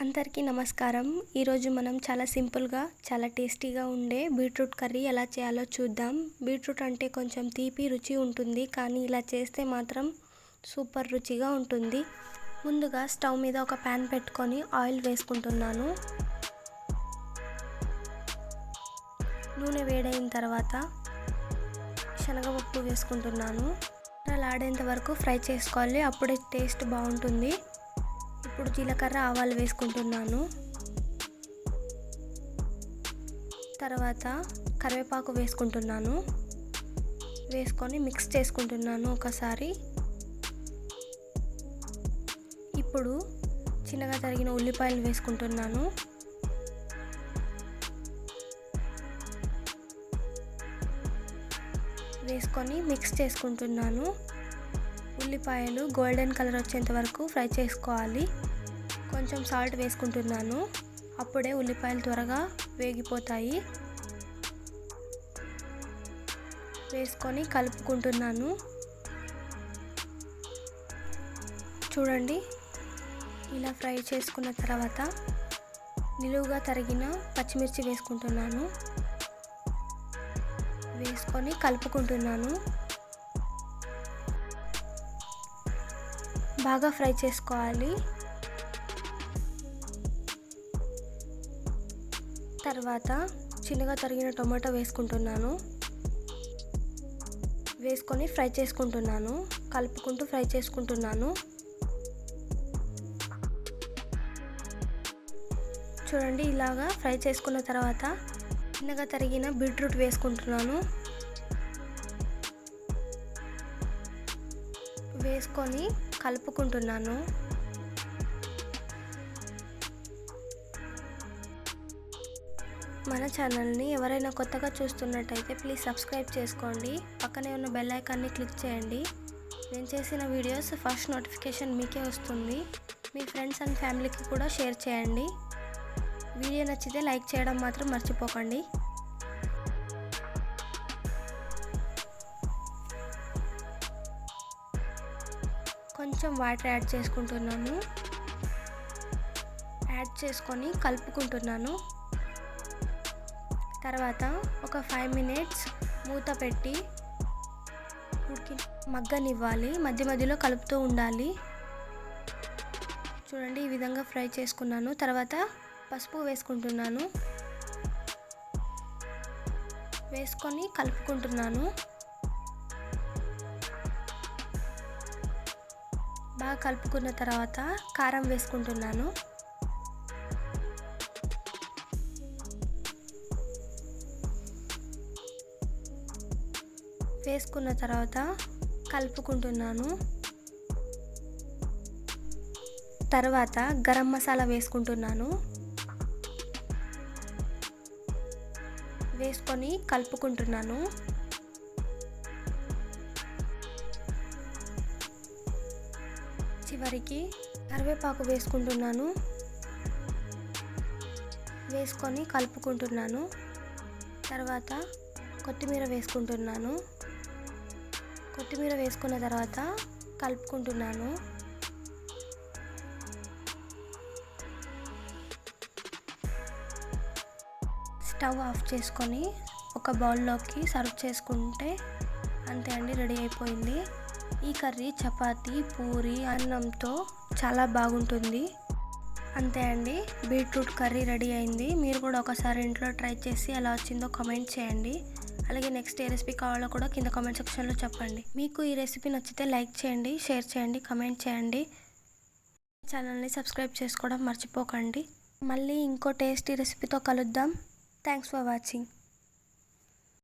అందరికీ నమస్కారం. ఈరోజు మనం చాలా సింపుల్గా చాలా టేస్టీగా ఉండే బీట్రూట్ కర్రీ ఎలా చేయాలో చూద్దాం. బీట్రూట్ అంటే కొంచెం తీపి రుచి ఉంటుంది, కానీ ఇలా చేస్తే మాత్రం సూపర్ రుచిగా ఉంటుంది. ముందుగా స్టవ్ మీద ఒక ప్యాన్ పెట్టుకొని ఆయిల్ వేసుకుంటున్నాను. నూనె వేడైన తర్వాత శనగపప్పు వేసుకుంటున్నాను. ఆడేంత వరకు ఫ్రై చేసుకోవాలి, అప్పుడే టేస్ట్ బాగుంటుంది. ఇప్పుడు జీలకర్ర ఆవాలు వేసుకుంటున్నాను. తర్వాత కరివేపాకు వేసుకుంటున్నాను. వేసుకొని మిక్స్ చేసుకుంటున్నాను ఒకసారి. ఇప్పుడు చిన్నగా తరిగిన ఉల్లిపాయలు వేసుకుంటున్నాను. వేసుకొని మిక్స్ చేసుకుంటున్నాను. ఉల్లిపాయలు గోల్డెన్ కలర్ వచ్చేంత వరకు ఫ్రై చేసుకోవాలి. కొంచెం సాల్ట్ వేసుకుంటున్నాను, అప్పుడే ఉల్లిపాయలు త్వరగా వేగిపోతాయి. వేసుకొని కలుపుకుంటున్నాను. చూడండి, ఇలా ఫ్రై చేసుకున్న తర్వాత నిలువుగా తరిగిన పచ్చిమిర్చి వేసుకుంటున్నాను. వేసుకొని కలుపుకుంటున్నాను. బాగా ఫ్రై చేసుకోవాలి. తర్వాత చిన్నగా తరిగిన టొమాటో వేసుకుంటున్నాను. వేసుకొని ఫ్రై చేసుకుంటున్నాను. కలుపుకుంటూ ఫ్రై చేసుకుంటున్నాను. చూడండి, ఇలాగా ఫ్రై చేసుకున్న తర్వాత చిన్నగా తరిగిన బీట్రూట్ వేసుకుంటున్నాను. వేసుకొని కలుపుకుంటున్నాను. మన ఛానల్ని ఎవరైనా కొత్తగా చూస్తున్నట్టయితే ప్లీజ్ సబ్స్క్రైబ్ చేసుకోండి. పక్కనే ఉన్న బెల్ ఐకాన్ని క్లిక్ చేయండి. నేను చేసిన వీడియోస్ ఫస్ట్ నోటిఫికేషన్ మీకే వస్తుంది. మీ ఫ్రెండ్స్ అండ్ ఫ్యామిలీకి కూడా షేర్ చేయండి. వీడియో నచ్చితే లైక్ చేయడం మాత్రం మర్చిపోకండి. కొంచెం వాటర్ యాడ్ చేసుకుంటున్నాను. యాడ్ చేసుకొని కలుపుకుంటున్నాను. తర్వాత ఒక 5 మినిట్స్ మూత పెట్టి మగ్గనివ్వాలి. మధ్య మధ్యలో కలుపుతూ ఉండాలి. చూడండి, ఈ విధంగా ఫ్రై చేసుకున్నాను. తర్వాత పసుపు వేసుకుంటున్నాను. వేసుకొని కలుపుకుంటున్నాను. బాగా కలుపుకున్న తర్వాత కారం వేసుకుంటున్నాను. వేసుకున్న తర్వాత కలుపుకుంటున్నాను. తర్వాత గరం మసాలా వేసుకుంటున్నాను. వేసుకొని కలుపుకుంటున్నాను. చివరికి కరివేపాకు వేసుకుంటున్నాను. వేసుకొని కలుపుకుంటున్నాను. తర్వాత కొత్తిమీర వేసుకుంటున్నాను. కొత్తిమీర వేసుకున్న తర్వాత కలుపుకుంటున్నాను. స్టవ్ ఆఫ్ చేసుకొని ఒక బౌల్లోకి సర్వ్ చేసుకుంటే అంతే అండి, రెడీ అయిపోయింది. ఈ కర్రీ చపాతీ, పూరి, అన్నంతో చాలా బాగుంటుంది. అంతే అండి, బీట్రూట్ కర్రీ రెడీ అయింది. మీరు కూడా ఒకసారి ఇంట్లో ట్రై చేసి ఎలా వచ్చిందో కామెంట్ చేయండి. అలాగే నెక్స్ట్ ఏ రెసిపీ కావాలో కూడా కింద కామెంట్ సెక్షన్లో చెప్పండి. మీకు ఈ రెసిపీ నచ్చితే లైక్ చేయండి, షేర్ చేయండి, కామెంట్ చేయండి. ఛానల్ని సబ్స్క్రైబ్ చేసుకోవడం మర్చిపోకండి. మళ్ళీ ఇంకో టేస్టీ రెసిపీతో కలుద్దాం. Thanks for watching.